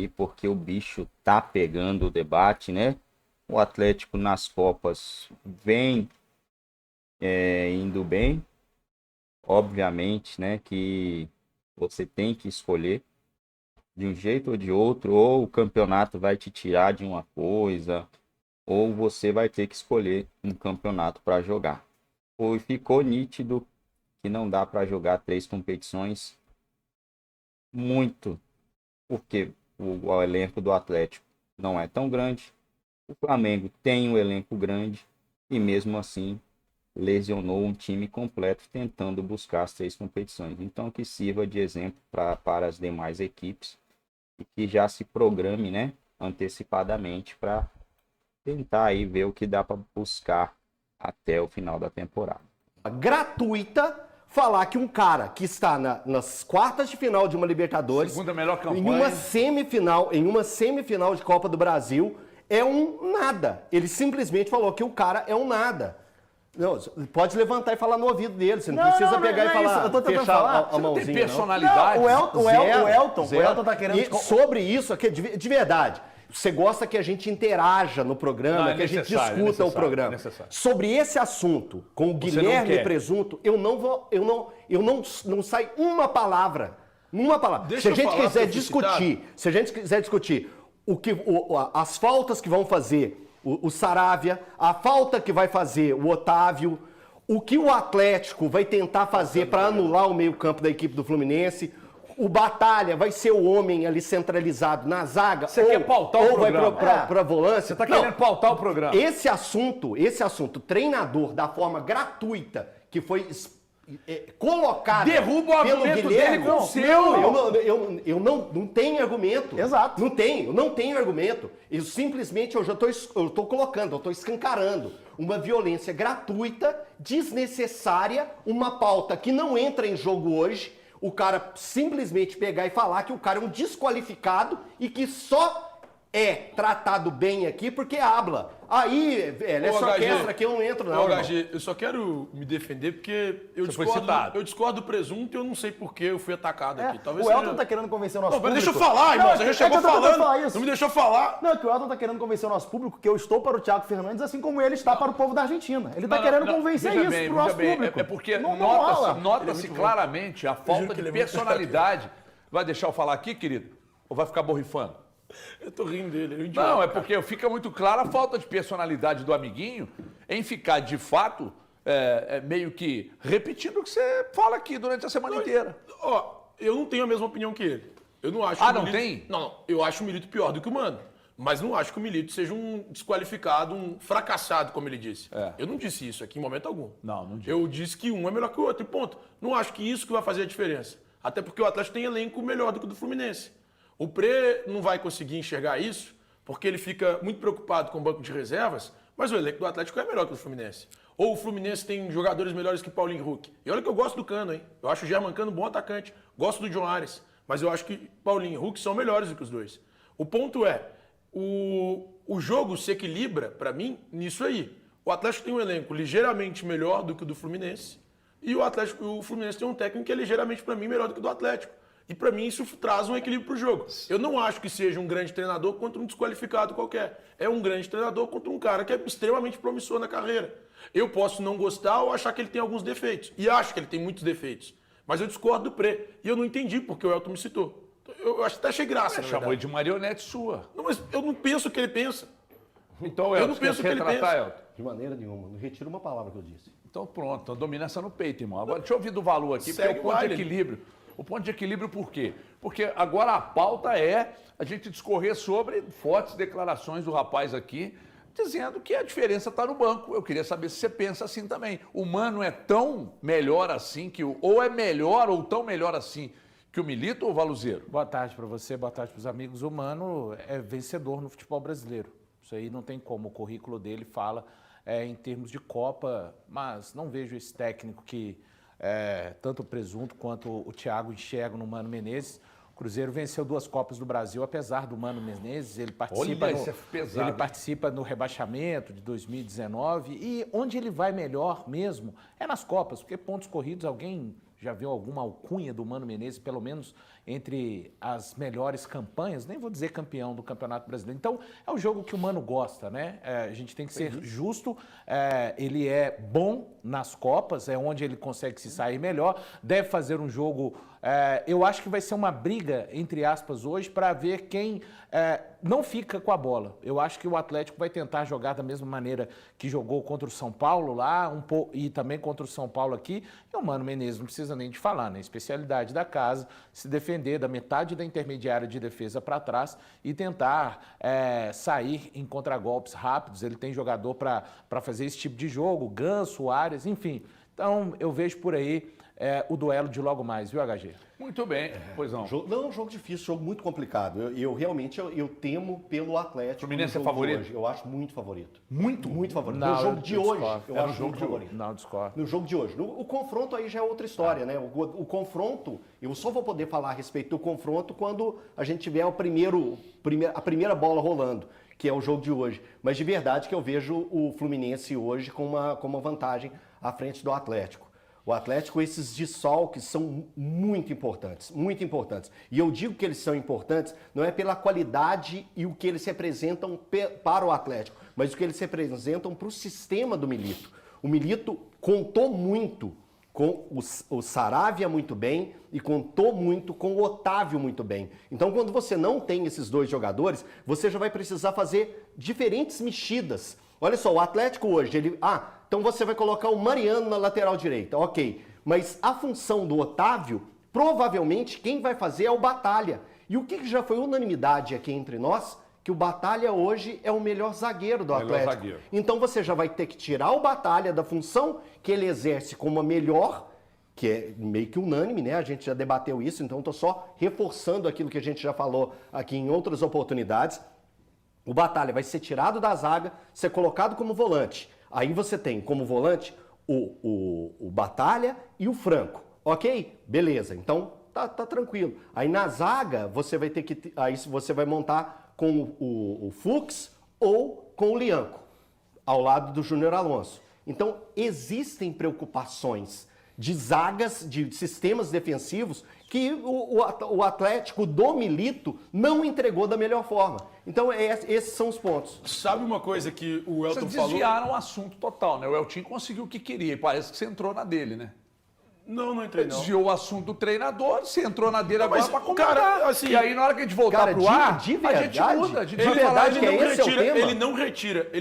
E porque o bicho tá pegando o debate, né? O Atlético nas Copas vem indo bem. Obviamente, né, que você tem que escolher de um jeito ou de outro, ou o campeonato vai te tirar de uma coisa, ou você vai ter que escolher um campeonato para jogar. Ficou nítido que não dá para jogar 3 competições muito, porque o elenco do Atlético não é tão grande. O Flamengo tem um elenco grande e mesmo assim lesionou um time completo tentando buscar as 3 competições. Então que sirva de exemplo para as demais equipes e que já se programe, né, antecipadamente para tentar aí ver o que dá para buscar até o final da temporada. Gratuita falar que um cara que está nas quartas de final de uma Libertadores, segunda melhor campanha, em uma semifinal de Copa do Brasil, é um nada. Ele simplesmente falou que o cara é um nada. Não, pode levantar e falar no ouvido dele, você não precisa pegar e falar, eu tô tentando fechar falar, a mãozinha. Tem personalidade. Não, o Elton tá querendo... E sobre isso, aqui, de verdade, você gosta que a gente interaja no programa, que a gente discuta o programa. Sobre esse assunto, com o Guilherme Presunto, eu não sai uma palavra. Uma palavra. Se a gente quiser discutir as faltas que vão fazer o Saravia, a falta que vai fazer o Otávio, o que o Atlético vai tentar fazer para anular o meio-campo da equipe do Fluminense, o Batalha vai ser o homem ali centralizado na zaga, Você quer pautar o programa? Ou vai para volância. Você está querendo pautar o programa. Esse assunto, treinador da forma gratuita que foi colocado derruba o argumento dele com o seu. Eu não tenho argumento. Exato. Não tenho argumento. Eu simplesmente eu estou colocando, eu estou escancarando uma violência gratuita, desnecessária, uma pauta que não entra em jogo hoje. O cara simplesmente pegar e falar que o cara é um desqualificado e que só é tratado bem aqui porque habla. Aí, velho, essa orquestra aqui eu não entro, não. HG, eu só quero me defender porque eu discordo do Presunto e eu não sei por que eu fui atacado aqui. Talvez o Elton tá querendo convencer o nosso público. Deixa eu falar, irmão. Você já chegou falando. Não me deixou falar. Não, que o Elton tá querendo convencer o nosso público que eu estou para o Thiago Fernandes, assim como ele está para o povo da Argentina. Ele tá querendo convencer isso pro nosso público. É porque nota-se claramente a falta de personalidade. Vai deixar eu falar aqui, querido? Ou vai ficar borrifando? Eu tô rindo dele. Não, é porque fica muito clara a falta de personalidade do amiguinho em ficar, de fato, meio que repetindo o que você fala aqui durante a semana inteira. Eu não tenho a mesma opinião que ele. Eu não acho. Não tem? Não. Eu acho o Milito pior do que o Mano. Mas não acho que o Milito seja um desqualificado, um fracassado, como ele disse. Eu não disse isso aqui em momento algum. Não disse. Eu disse que um é melhor que o outro, e ponto. Não acho que isso que vai fazer a diferença. Até porque o Atlético tem elenco melhor do que o do Fluminense. O Pré não vai conseguir enxergar isso, porque ele fica muito preocupado com o banco de reservas, mas o elenco do Atlético é melhor que o do Fluminense. Ou o Fluminense tem jogadores melhores que Paulinho Huck. E olha que eu gosto do Cano, hein? Eu acho o German Cano um bom atacante. Gosto do John Ares. Mas eu acho que Paulinho e Huck são melhores do que os dois. O ponto é, o jogo se equilibra, para mim, nisso aí. O Atlético tem um elenco ligeiramente melhor do que o do Fluminense. E o Fluminense tem um técnico que é ligeiramente, para mim, melhor do que o do Atlético. E para mim isso traz um equilíbrio para o jogo. Eu não acho que seja um grande treinador contra um desqualificado qualquer. É um grande treinador contra um cara que é extremamente promissor na carreira. Eu posso não gostar ou achar que ele tem alguns defeitos. E acho que ele tem muitos defeitos. Mas eu discordo do Pré. E eu não entendi porque o Elton me citou. Eu acho que até achei graça. Chamou de marionete sua. Não, mas eu não penso o que ele pensa. Então, Elton, eu não penso o que ele pensa. Elton? De maneira nenhuma. Não retiro uma palavra que eu disse. Então pronto, então domina essa no peito, irmão. Agora deixa eu ouvir do Valor aqui, porque é o ponto de equilíbrio. O ponto de equilíbrio por quê? Porque agora a pauta é a gente discorrer sobre fortes declarações do rapaz aqui, dizendo que a diferença está no banco. Eu queria saber se você pensa assim também. O Mano é tão melhor assim, ou é melhor ou tão melhor assim que o Milito ou o Valuzeiro? Boa tarde para você, boa tarde para os amigos. O Mano é vencedor no futebol brasileiro. Isso aí não tem como. O currículo dele fala em termos de Copa, mas não vejo esse técnico que... tanto o Presunto quanto o Thiago enxergam no Mano Menezes. O Cruzeiro venceu 2 Copas do Brasil, apesar do Mano Menezes, ele participa no rebaixamento de 2019 e onde ele vai melhor mesmo é nas Copas, porque pontos corridos alguém Já viu alguma alcunha do Mano Menezes, pelo menos entre as melhores campanhas? Nem vou dizer campeão do Campeonato Brasileiro. Então, é o jogo que o Mano gosta, né? A gente tem que ser justo. Ele é bom nas Copas, é onde ele consegue se sair melhor. Deve fazer um jogo... eu acho que vai ser uma briga, entre aspas, hoje, para ver quem não fica com a bola. Eu acho que o Atlético vai tentar jogar da mesma maneira que jogou contra o São Paulo lá, e também contra o São Paulo aqui. E o Mano Menezes não precisa nem de falar, né? Especialidade da casa, se defender da metade da intermediária de defesa para trás e tentar sair em contragolpes rápidos. Ele tem jogador para fazer esse tipo de jogo, Ganso, Arias, enfim. Então, eu vejo por aí o duelo de logo mais, viu, HG? Muito bem, pois não. Não, um jogo difícil, jogo muito complicado. Eu realmente temo pelo Atlético. Fluminense é favorito? Hoje. Eu acho muito favorito. Muito? Muito favorito. Não, no jogo de hoje, eu acho jogo muito de hoje. favorito. Não, discordo. No jogo de hoje. O confronto aí já é outra história, né? O confronto, eu só vou poder falar a respeito do confronto quando a gente tiver a primeira bola rolando, que é o jogo de hoje. Mas de verdade que eu vejo o Fluminense hoje com uma vantagem à frente do Atlético. O Atlético, esses desfalques são muito importantes, muito importantes. E eu digo que eles são importantes não é pela qualidade e o que eles representam para o Atlético, mas o que eles representam para o sistema do Milito. O Milito contou muito com o Saravia muito bem e contou muito com o Otávio muito bem. Então, quando você não tem esses dois jogadores, você já vai precisar fazer diferentes mexidas. Olha só, o Atlético hoje, então você vai colocar o Mariano na lateral direita, ok. Mas a função do Otávio, provavelmente quem vai fazer é o Batalha. E o que já foi unanimidade aqui entre nós? Que o Batalha hoje é o melhor zagueiro do Atlético. Zagueiro. Então você já vai ter que tirar o Batalha da função que ele exerce como a melhor, que é meio que unânime, né? A gente já debateu isso, então estou só reforçando aquilo que a gente já falou aqui em outras oportunidades. O Batalha vai ser tirado da zaga, ser colocado como volante. Aí você tem como volante o Batalha e o Franco. Ok? Beleza. Então tá tranquilo. Aí na zaga você vai ter que. Aí você vai montar com o Fux ou com o Lianco, ao lado do Júnior Alonso. Então existem preocupações de zagas, de sistemas defensivos que o Atlético do Milito não entregou da melhor forma. Então, esses são os pontos. Sabe uma coisa que o Elton Vocês falou? desviaram o assunto total, né? O Eltinho conseguiu o que queria e parece que você entrou na dele, né? Não entrei não. Desviou o assunto do treinador, você entrou na dele agora mas, pra comentar. cara, assim, e aí, na hora que a gente voltar cara, pro ar, de a gente verdade, muda. de verdade que é esse o tema? Ele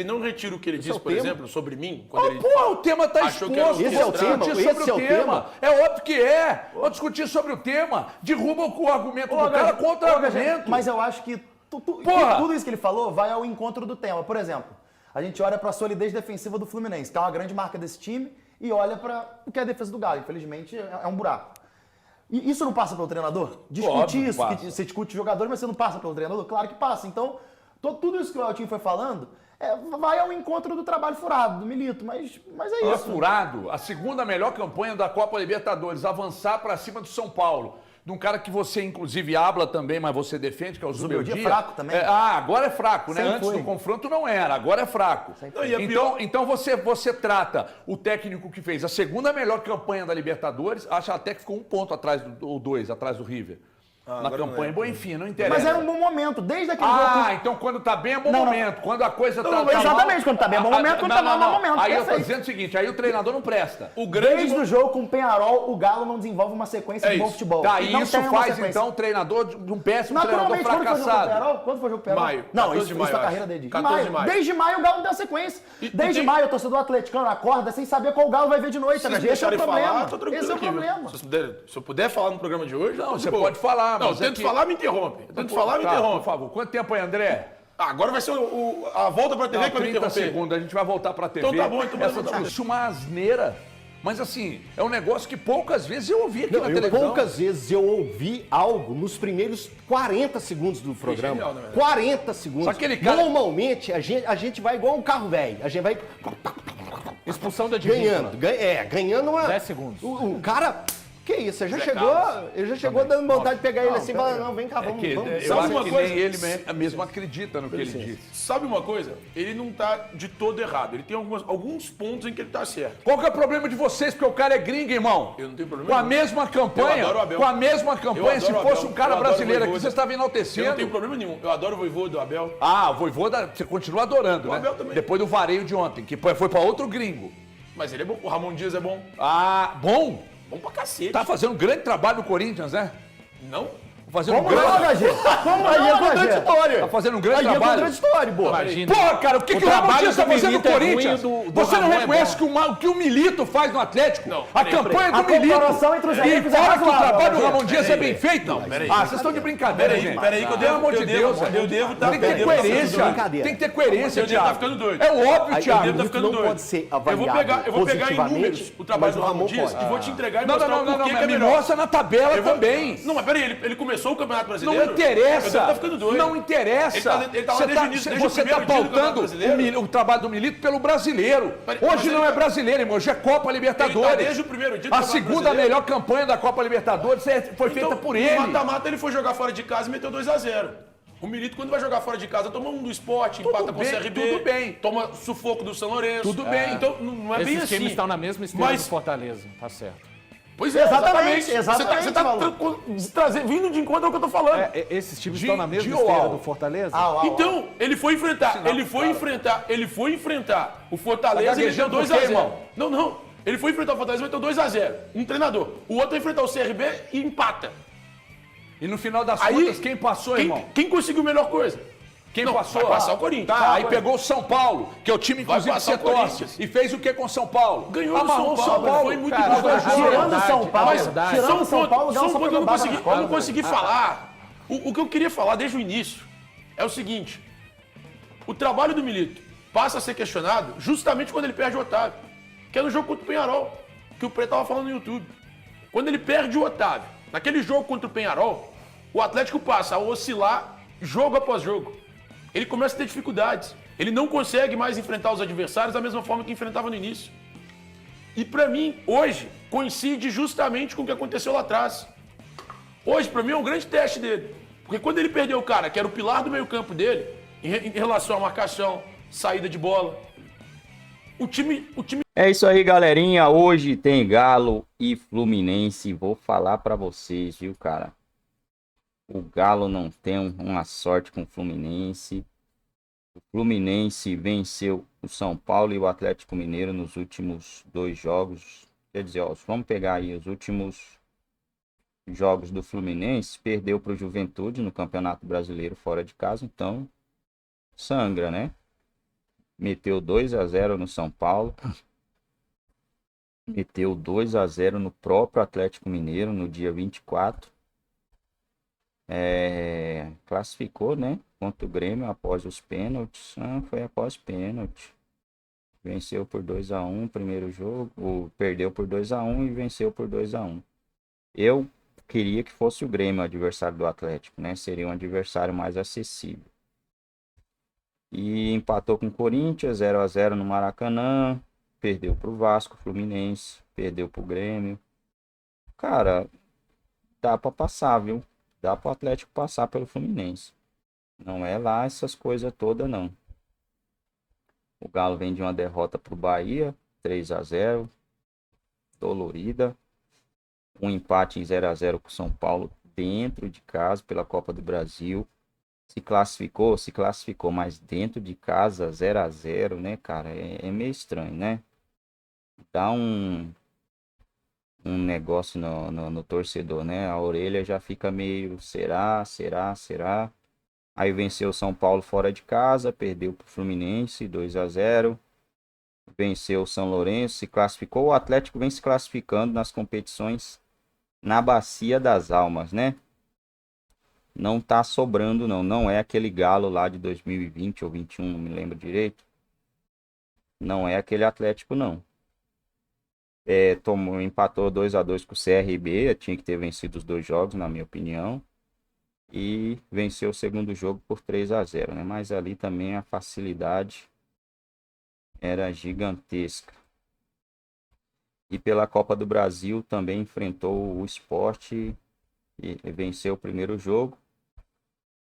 não retira o que ele Esse é disse, o por tema? exemplo, sobre mim. Quando ele o tema tá achou que era exposto. Esse é o Vamos tema? discutir Esse sobre é o o tema. tema? É óbvio que é. Vamos discutir sobre o tema. Derruba o argumento do cara contra o argumento. Mas eu acho que Porra! tudo isso que ele falou vai ao encontro do tema. Por exemplo, a gente olha para a solidez defensiva do Fluminense, que é uma grande marca desse time, e olha para o que é a defesa do Galo. Infelizmente, é um buraco. E isso não passa pelo treinador? Discutir Óbvio, isso, passa. que você discute jogador, mas você não passa pelo treinador? Claro que passa. Então, tudo isso que o Eltinho foi falando vai ao encontro do trabalho furado, do Milito, mas é isso. Furado, a segunda melhor campanha da Copa Libertadores, avançar pra cima do São Paulo. De um cara que você, inclusive, habla também, mas você defende, que é o Zubeldia. Zubeldia é fraco também. Agora é fraco, né? Sempre Antes foi. do confronto não era, agora é fraco. Então você trata o técnico que fez a segunda melhor campanha da Libertadores, acha até que ficou um ponto atrás ou dois, atrás do River. Na campanha, bom, enfim, não interessa. Mas era um bom momento, desde aquele jogo. Então quando tá bem é bom Não, não. momento. Quando a coisa tá exatamente, mal... quando tá bem é bom momento, quando tá mal é mau momento. Aí eu tô Perfeito. dizendo o seguinte, aí o treinador não presta. Desde o jogo com o Penharol, o Galo não desenvolve uma sequência de bom futebol. Tá, E e não isso tem uma faz, sequência. então, o treinador de um péssimo treinador Naturalmente, fracassado. quando foi o jogo com o Penharol? Maio, Não, 14 isso de foi maio, a carreira acho. dele. 14 de maio. Desde maio o Galo não deu sequência. Desde maio o torcedor atleticano acorda sem saber qual Galo vai ver de noite. Se vocês Esse é o deixarem problema. falar, tô tranquilo Esse é o aqui, viu? problema. Se eu puder falar no programa de hoje, Não, tô de você boa. pode falar, Não, mas eu tento é que- falar, me interrompe. Eu tento falar, me Tá, por interrompe. favor. Quanto tempo aí, André? Agora vai ser a volta pra TV Não, que vai me 30 interromper. segundos, a gente vai voltar pra TV. Então tá bom, então Essa vamos lá. discussão é uma asneira. Mas assim, é um negócio que poucas vezes eu ouvi aqui na televisão. Poucas vezes eu ouvi algo nos primeiros 40 segundos do programa. genial, né, velho? 40 segundos. Só aquele cara- Normalmente, a gente vai igual um carro velho. A gente vai Expulsão da Advíncula. ganhando uma... 10 segundos. O cara Que isso, ele Zé já chegou dando vontade de pegar ele assim e falar, não, vem cá, vamos. Eu Sabe acho uma que coisa? nem ele mesmo acredita no que ele disse. Sabe uma coisa? Ele não tá de todo errado. Ele tem alguns pontos em que ele tá certo. Qual que é o problema de vocês? Porque o cara é gringo, irmão. Eu não tenho problema Com a nenhum. mesma Eu campanha, adoro o Abel. com a mesma Eu campanha, se adoro o fosse Abel. um cara Eu adoro o brasileiro aqui, Vojvoda. você estava Eu não tenho enaltecendo. problema nenhum. Eu adoro o Vojvoda do Abel. Ah, o Vojvoda, você continua adorando, O né? Abel também. Depois do vareio de ontem, que foi pra outro gringo. Mas ele é bom. O Ramon Dias é bom. Ah, bom. Bom pra cacete. Tá fazendo um grande trabalho no Corinthians, né? Não? Fazendo um Como grande... não, HG? Como Aí é não, HG? contraditório. Tá fazendo um grande Aí é trabalho. contraditório, pô. Imagina. Porra, cara, o que o Ramon trabalho Dias tá do fazendo no Milito é ruim, Corinthians? do Você não Ramon é reconhece bom. o que o Milito faz no Atlético? Não, a peraí, campanha peraí. do Milito. A comparação entre os E elencos é fala que o razoável, trabalho do Roger. Ramon Dias é Peraí, bem feito? não, peraí. Ah, vocês estão de brincadeira, gente. Peraí, que eu Pelo devo, amor de Deus, eu devo tá, tem que ter eu devo tá coerência. ficando brincadeira. Tem que ter coerência, Eu devo tá Thiago. ficando doido. É óbvio, Aí, Thiago. Eu devo tá Isso ficando não doido. pode ser Eu vou avaliado pegar em números positivamente, o trabalho mas do o Ramon Ramon Dias pode. e vou te entregar e Não, mostrar não, o não, porquê não, que é me melhor. mostra na tabela Eu vou- também. Não, mas peraí, ele começou o Campeonato Brasileiro? Não interessa. Eu devo tá ficando doido. Não interessa. Ele tá lá desde o início, desde o você está primeiro dia do Campeonato pautando Brasileiro. o trabalho do Milito pelo brasileiro. Mas Hoje ele não é tá- brasileiro, irmão. Hoje é Copa Libertadores. Ele tá desde o primeiro dia do A Campeonato segunda Brasileiro. melhor campanha da Copa Libertadores foi feita Então, por no ele. mata-mata ele foi jogar fora de casa e meteu 2-0. O Milito, quando vai jogar fora de casa, toma um do Sport, empata com o bem, CRB, tudo bem. toma sufoco do São Lourenço. Tudo bem. Então não é bem Esses assim. times estão na mesma esteira Mas- do Fortaleza, tá certo. Pois é, Exatamente, exatamente. Você tá Malu. vindo de encontro ao que eu tô falando. Esses times De- estão na de mesma ou esteira ao? do Fortaleza? Então, ele foi enfrentar, ele foi enfrentar o Fortaleza Tá e meteu gaguejando por quê, 2-0. irmão? Não. Ele foi enfrentar o Fortaleza e meteu 2-0. Um treinador. O outro vai enfrentar o CRB e empata. E no final das Aí, contas, quem passou, irmão? Quem conseguiu a melhor coisa? Quem Não, passou? vai passar o Corinthians. Tá, aí pegou o São Paulo, que é o time, Vai inclusive, que passar você o Corinthians. torce. E fez o que com o São Paulo? Ganhou do Amarrou São Paulo, foi muito cara, importante. a Tirando verdade, São Paulo, a verdade. tirando Só um São ponto, Paulo, só um ponto que eu não consegui Ah. falar. O que eu queria falar desde o início é o seguinte: o trabalho do Milito passa a ser questionado justamente quando ele perde o Otávio, que é no jogo contra o Peñarol, que o Preto estava falando no YouTube. Quando ele perde o Otávio, naquele jogo contra o Peñarol, o Atlético passa a oscilar jogo após jogo. Ele começa a ter dificuldades. Ele não consegue mais enfrentar os adversários da mesma forma que enfrentava no início. E pra mim, hoje, coincide justamente com o que aconteceu lá atrás. Hoje, pra mim, é um grande teste dele. Porque quando ele perdeu o cara, que era o pilar do meio-campo dele, em relação à marcação, saída de bola, o time É isso aí, galerinha. Hoje tem Galo e Fluminense. Vou falar pra vocês, viu, cara? O Galo não tem uma sorte com o Fluminense. O Fluminense venceu o São Paulo e o Atlético Mineiro nos últimos 2 jogos. Quer dizer, ó, vamos pegar aí os últimos jogos do Fluminense. Perdeu para o Juventude no Campeonato Brasileiro fora de casa, então sangra, né? Meteu 2-0 no São Paulo. Meteu 2-0 no próprio Atlético Mineiro no dia 24. Classificou, né? Contra o Grêmio após os pênaltis. Foi após pênalti. Venceu por 2-1 primeiro jogo. Perdeu por 2-1 e venceu por 2-1. Eu queria que fosse o Grêmio o adversário do Atlético, né? Seria um adversário mais acessível. E empatou com o Corinthians, 0-0 no Maracanã. Perdeu pro Vasco, Fluminense. Perdeu pro Grêmio. Cara, dá pra passar, viu? Dá pro Atlético passar pelo Fluminense. Não é lá essas coisas todas, não. O Galo vem de uma derrota pro Bahia, 3-0. Dolorida. Um empate em 0-0 com o São Paulo dentro de casa pela Copa do Brasil. Se classificou, mas dentro de casa, 0-0, né, cara? É meio estranho, né? Dá um negócio no torcedor, né? A orelha já fica meio, será? Aí venceu o São Paulo fora de casa, perdeu pro Fluminense, 2-0. Venceu o São Lourenço, se classificou. O Atlético vem se classificando nas competições na Bacia das Almas, né? Não tá sobrando, não. Não é aquele Galo lá de 2020 ou 21, não me lembro direito. Não é aquele Atlético, não. Empatou 2-2 com o CRB. Tinha que ter vencido os 2 jogos, na minha opinião. E venceu o segundo jogo por 3-0, né? Mas ali também a facilidade era gigantesca. E pela Copa do Brasil também enfrentou o Sport e venceu o primeiro jogo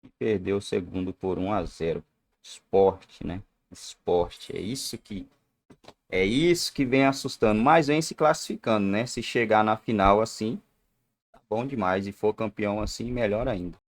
e perdeu o segundo por 1-0. Sport, né? Sport, é isso que vem assustando, mas vem se classificando, né? Se chegar na final assim, tá bom demais, e for campeão assim, melhor ainda.